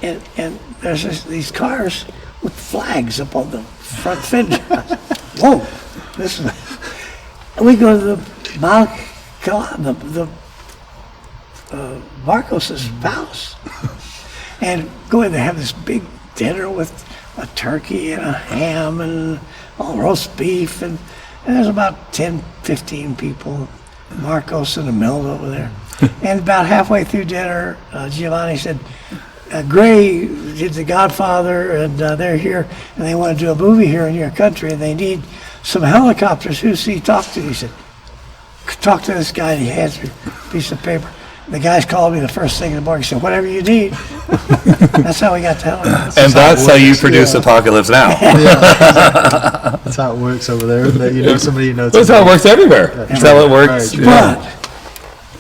and there's these cars with flags up on the front fender. Whoa, this is. And we go to the Marcos's house, and go in there, have this big dinner with a turkey and a ham and all roast beef, and there's about 10, 15 people. Marcos and Imelda over there. And about halfway through dinner, Giovanni said, Gray did The Godfather, and they're here, and they want to do a movie here in your country, and they need some helicopters. Who's he talk to? He said, talk to this guy, and he hands me a piece of paper. The guys called me the first thing in the morning. He said, whatever you need. That's how we got to helicopters. And that's how you produce Apocalypse Now. Yeah. That's how it works over there. That somebody you know. That's how it works everywhere. That's how it works. Right. But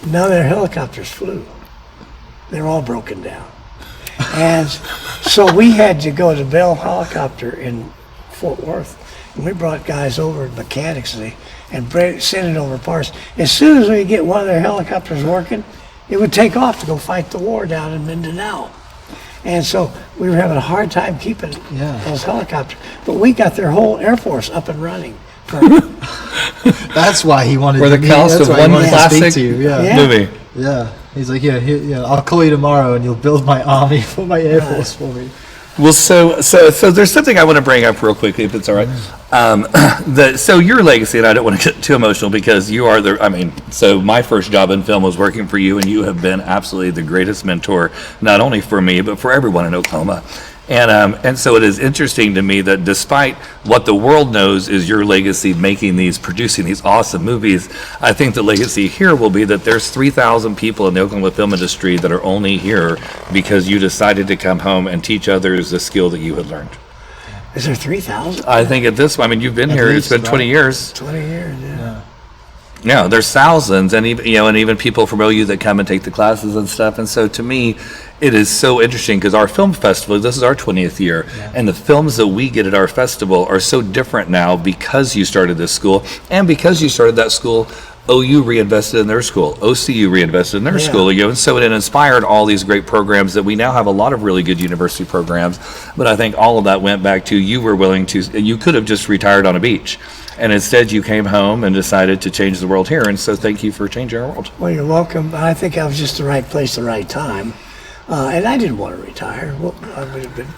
none of their helicopters flew. They're all broken down. And so we had to go to Bell Helicopter in Fort Worth. And we brought guys over, mechanics, and send it over parts. As soon as we get one of their helicopters working, it would take off to go fight the war down in Mindanao. And so we were having a hard time keeping those helicopters. But we got their whole Air Force up and running. That's why he wanted For the cost of one classic movie. Yeah. He's like, I'll call you tomorrow and you'll build my army for my Air Force for me. Well, so there's something I want to bring up real quickly, if it's all right. So your legacy, and I don't want to get too emotional because you are so my first job in film was working for you, and you have been absolutely the greatest mentor, not only for me, but for everyone in Oklahoma. And so it is interesting to me that despite what the world knows is your legacy producing these awesome movies, I think the legacy here will be that there's 3,000 people in the Oklahoma film industry that are only here because you decided to come home and teach others the skill that you had learned. Is there 3,000? I think you've been here, it's been 20 years. 20 years, yeah. Yeah, there's thousands, and even people from OU that come and take the classes and stuff. And so, to me, it is so interesting because our film festival, this is our 20th year, and the films that we get at our festival are so different now because you started this school, and because you started that school, OU reinvested in their school, OCU reinvested in their school, and so it inspired all these great programs that we now have a lot of really good university programs. But I think all of that went back to you could have just retired on a beach. And instead, you came home and decided to change the world here. And so thank you for changing our world. Well, you're welcome. I think I was just the right place, the right time. And I didn't want to retire. Well, I would have been,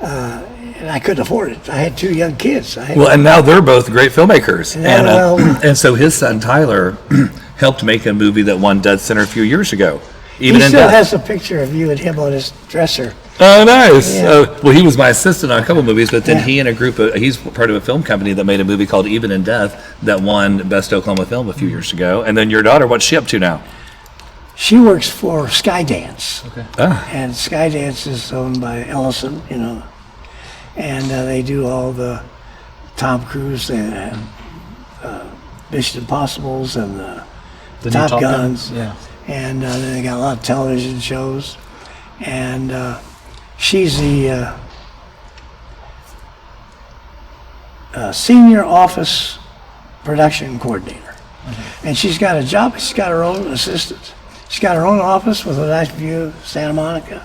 and I couldn't afford it. I had 2 young kids. And now they're both great filmmakers. And so his son, Tyler, helped make a movie that won Deadcenter a few years ago. He still has a picture of you and him on his dresser. Oh, nice. Yeah. Well, he was my assistant on a couple movies, but then he and he's part of a film company that made a movie called Even in Death that won Best Oklahoma Film a few years ago. And then your daughter, what's she up to now? She works for Skydance. Okay. And Skydance is owned by Ellison, and they do all the Tom Cruise and Mission Impossibles and the The new Top Top Guns. Yeah. And then they got a lot of television shows. And she's the senior office production coordinator. And she's got a job, she's got her own assistant. She's got her own office with a nice view of Santa Monica.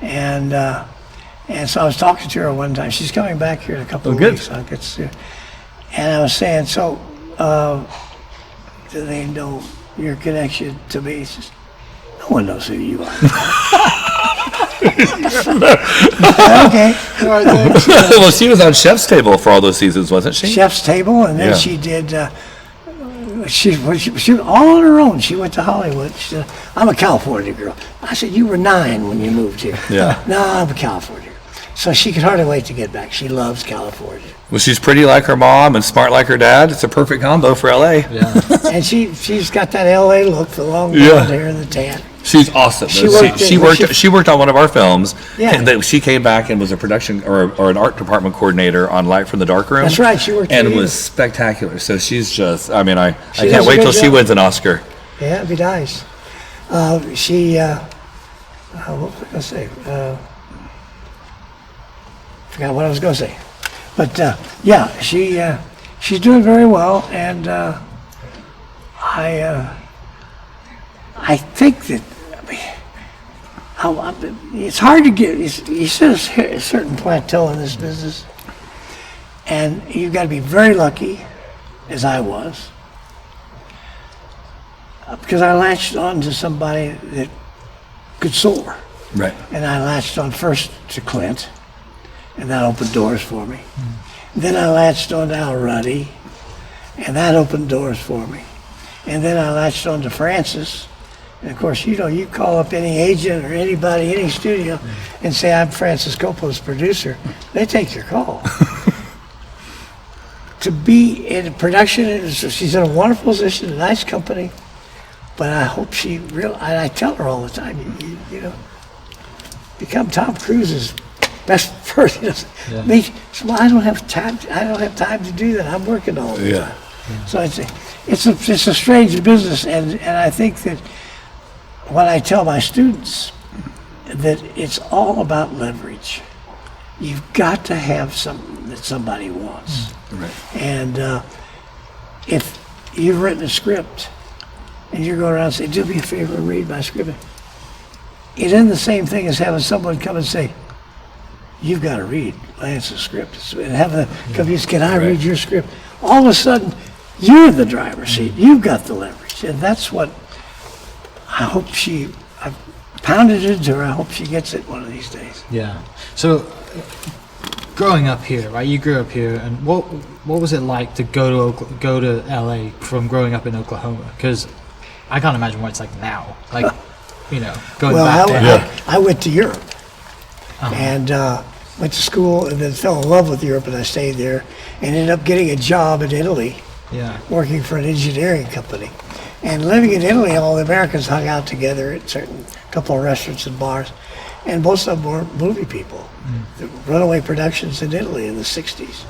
And so I was talking to her one time. She's coming back here in a couple of weeks. I'll get to see her. And I was saying, so do they know your connection to me? She says, no one knows who you are. Okay. Well, she was on Chef's Table for all those seasons, wasn't she? Chef's Table, and then Yeah. she did. She was all on her own. She went to Hollywood. She said, "I'm a California girl." I said, "You were 9 when you moved here." Yeah. No, I'm a California girl. So she could hardly wait to get back. She loves California, Well, she's pretty like her mom and smart like her dad. It's a perfect combo for LA. Yeah. and she's got that LA look, the long Yeah. blonde hair and the tan. She's awesome. She She worked on one of our films. Yeah. And she came back and was a production or an art department coordinator on Light from the Dark Room. That's right. She worked and for you. was spectacular. So she's just. I mean, I She can't does a wait good till she job. wins an Oscar. Yeah, it'd be nice. What was I going to say? Forgot what I was going to say. But yeah, she's doing very well, and I think that it's hard to get. You set a certain plateau in this business, and you've got to be very lucky, as I was, because I latched on to somebody that could soar. Right. And I latched on first to Clint, and that opened doors for me. Then I latched on to Al Ruddy, and that opened doors for me. And then I latched on to Francis. And of course, you call up any agent or anybody, any studio, and say, I'm Francis Coppola's producer, they take your call. To be in production, she's in a wonderful position, a nice company, but I hope I tell her all the time, you know, become Tom Cruise's best person. So I don't have time. I don't have time to do that. I'm working all the time. So it's a strange business, and I think that when I tell my students that it's all about leverage. You've got to have something that somebody wants. Right. And if you've written a script and you're going around and say, do me a favor and read my script, it isn't the same thing as having someone come and say, you've got to read Lance's script. And having them come, can I read your script? All of a sudden, you're in the driver's seat. You've got the leverage. And that's what I hope I've pounded it into her. I hope she gets it one of these days. Yeah. So, growing up here, right? You grew up here, and what was it like to go to LA from growing up in Oklahoma? Because I can't imagine what it's like now. Like, going back there. I went to Europe and went to school, and then fell in love with Europe, and I stayed there, and ended up getting a job in Italy, working for an engineering company. And living in Italy, all the Americans hung out together at certain couple of restaurants and bars, and most of them were movie people. The runaway productions in Italy in the 60s.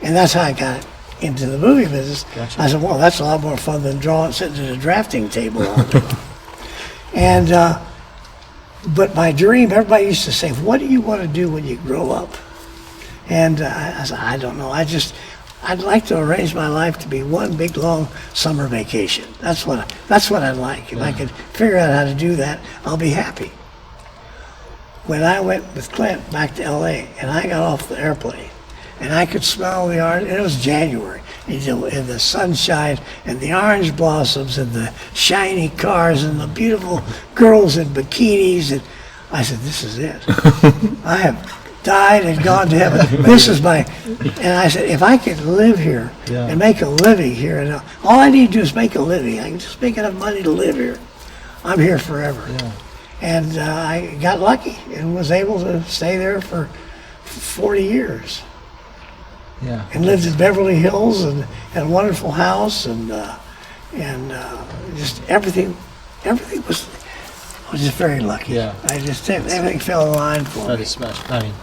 And that's how I got into the movie business. Gotcha. I said, well, that's a lot more fun than sitting at a drafting table all day long. And, but my dream, everybody used to say, what do you want to do when you grow up? And I said, I don't know. I'd like to arrange my life to be one big long summer vacation. That's what I'd like. If I could figure out how to do that, I'll be happy. When I went with Clint back to LA, and I got off the airplane, and I could smell the orange, and it was January, and the sunshine, and the orange blossoms, and the shiny cars, and the beautiful girls in bikinis, and I said, this is it. I have died and gone to heaven. This is and I said, if I could live here and make a living here, and all I need to do is make a living. I can just make enough money to live here. I'm here forever. Yeah. And I got lucky and was able to stay there for 40 years. Yeah. And lived in Beverly Hills and had a wonderful house and just everything was. I was just very lucky. Yeah. Everything fell in line for me. That is special. I mean,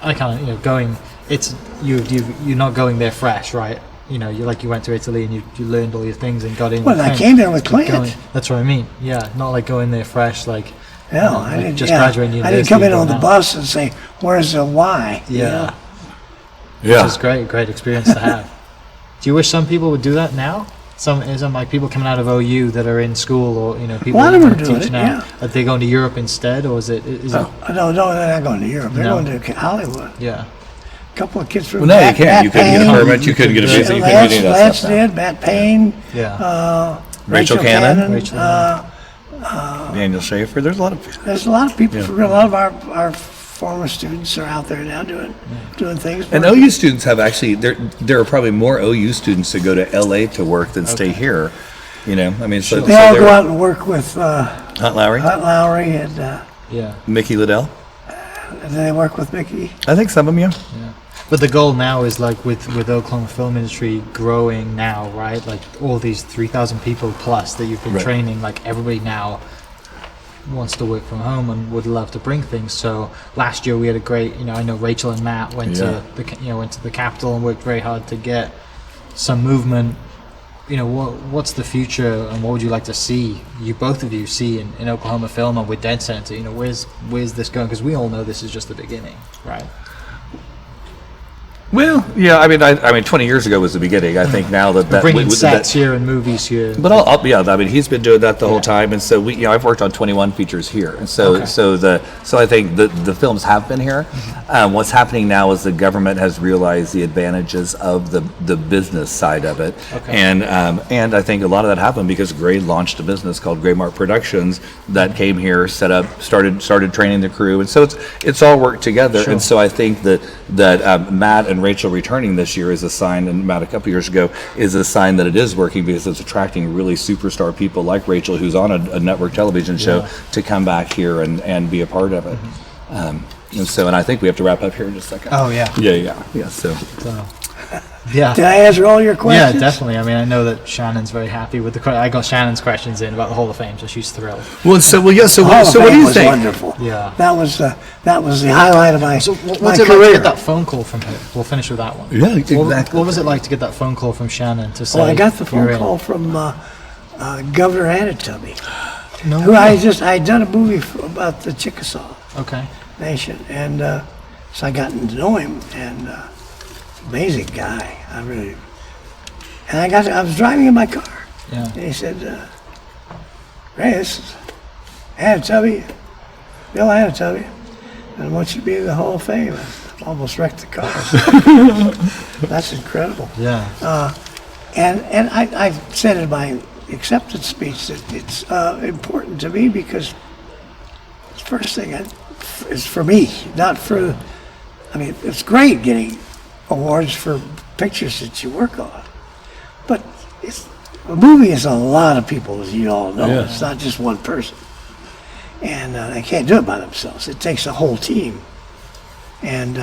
I kind of, going. It's you're not going there fresh, right? you went to Italy and you learned all your things and got in. Well, I came there with Clint. That's what I mean. Yeah, not like going there fresh, like. No, I didn't. Just graduating university. I didn't come in on the bus and say, "Where's the Y?" Yeah. Yeah. Which is great experience to have. Do you wish some people would do that now? Some like people coming out of OU that are in school, or people A lot of them are that doing teach it, now. yeah. Are they going to Europe instead, or is it? No, they're not going to Europe. They're No. going to Hollywood. Yeah. A couple of kids from Well, no, you can't. You couldn't get a Payne. permit. You couldn't get a visa. You couldn't get any of that Lance stuff. now. did. Matt Payne. Yeah. Rachel Cannon. Rachel, Daniel Schaefer. There's a lot of. There's a lot of people. A lot of our former students are out there now doing things. And OU students have actually. There are probably more OU students that go to LA to work than stay here. I mean, so They all they're- go out and work with Hunt Lowry, Hunt Lowry, and yeah. Mickey Liddell. they work with Mickey. I think some of them, yeah. But the goal now is like with Oklahoma film industry growing now, right? Like all these 3,000 people plus that you've been Right. training, like everybody now wants to work from home and would love to bring things. So last year we had a great, I know Rachel and Matt went to the Capitol and worked very hard to get some movement. What's the future and what would you like to see, both of you see in Oklahoma film and with Deadcenter? Where's this going? Because we all know this is just the beginning, right? Well, yeah, I mean, 20 years ago was the beginning. I think now that Bringing sets here and movies here. But I mean, he's been doing that the whole time, and so I've worked on 21 features here, and so I think the films have been here. What's happening now is the government has realized the advantages of the business side of it, and I think a lot of that happened because Gray launched a business called Gray Mark Productions that came here, set up, started training the crew, and so it's all worked together, and so I think that Matt and Rachel returning this year is a sign, and Matt a couple years ago is a sign that it is working because it's attracting really superstar people like Rachel, who's on a network television show, to come back here and be a part of it. And I think we have to wrap up here in just a second. Oh yeah. Yeah. So. Yeah. Did I answer all your questions? Yeah, definitely. I mean, I know that Shannon's very happy with the. I got Shannon's questions in about the Hall of Fame, so she's thrilled. So Hall of what do Fame you was think? Wonderful. Yeah. That was the highlight of my So what's my it like career. to get that phone call from her? We'll finish with that one. Yeah, exactly. What was it like to get that phone call from Shannon to say? Well, I got the you're phone in? call from Governor Anatubby, No who way. I had done a movie about the Chickasaw Okay. Nation, and so I got to know him, and amazing guy. I was driving in my car, Yeah. and he said, "Ray, this is Anatubby, Bill Anatubby, and I want you to be in the Hall of Fame." I almost wrecked the car. That's incredible. Yeah. And I said in my acceptance speech that it's important to me because the first thing is for me, not for. I mean, it's great getting awards for pictures that you work on, but a movie is a lot of people, as you all know. Yeah. It's not just one person, and they can't do it by themselves. It takes a whole team, and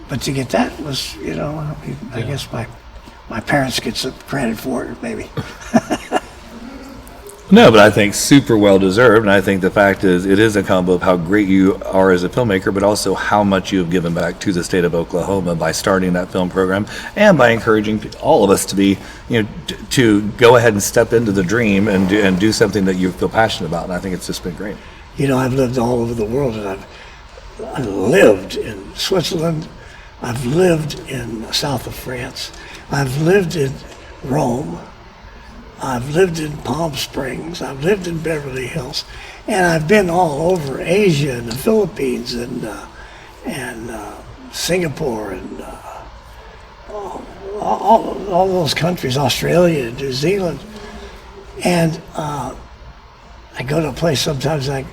but to get that was, I guess my parents get some credit for it, maybe. No, but I think super well deserved, and I think the fact is it is a combo of how great you are as a filmmaker, but also how much you have given back to the state of Oklahoma by starting that film program and by encouraging all of us to be, to go ahead and step into the dream and do something that you feel passionate about. And I think it's just been great. I've lived all over the world, and I've lived in Switzerland, I've lived in the south of France, I've lived in Rome, I've lived in Palm Springs, I've lived in Beverly Hills, and I've been all over Asia and the Philippines and Singapore and all those countries, Australia, New Zealand, and I go to a place sometimes like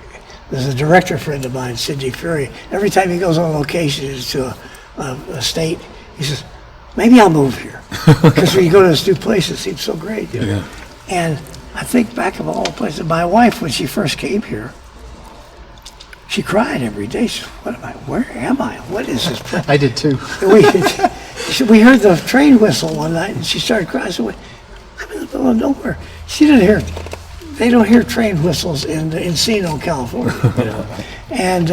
there's a director friend of mine, Sidney Fury. Every time he goes on location to a state, he says, "Maybe I'll move here," because when you go to this new place, it seems so great. Yeah. And I think back of all places, my wife, when she first came here, she cried every day. She said, where am I? What is this place? I did too. We heard the train whistle one night, and she started crying. I said, I'm in the middle of nowhere. They don't hear train whistles in Encino, California. And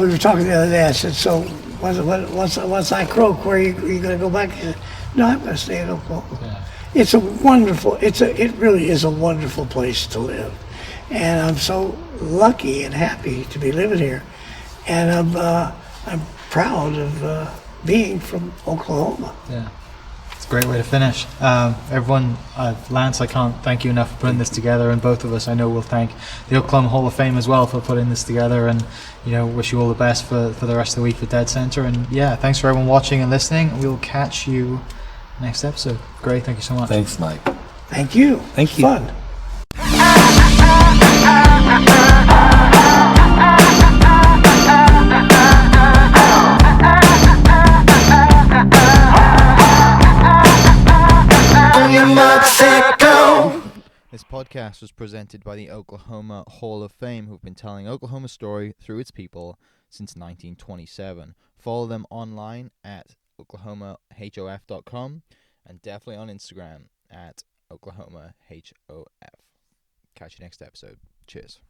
we were talking the other day. I said, so once I croak, where are you going to go back? He said, No, I'm going to stay in Oklahoma. Yeah. It's a wonderful, it really is a wonderful place to live. And I'm so lucky and happy to be living here. And I'm proud of being from Oklahoma. Yeah. It's a great way to finish. Everyone, Lance, I can't thank you enough for putting this together, and both of us, I know, will thank the Oklahoma Hall of Fame as well for putting this together, and wish you all the best for the rest of the week for Deadcenter. And yeah, thanks for everyone watching and listening. We'll catch you next episode. Great, thank you so much. Thanks, Mike. Thank you. Thank you. Fun. This podcast was presented by the Oklahoma Hall of Fame, who've been telling Oklahoma's story through its people since 1927. Follow them online at oklahomahof.com and definitely on Instagram at oklahomahof. Catch you next episode. Cheers.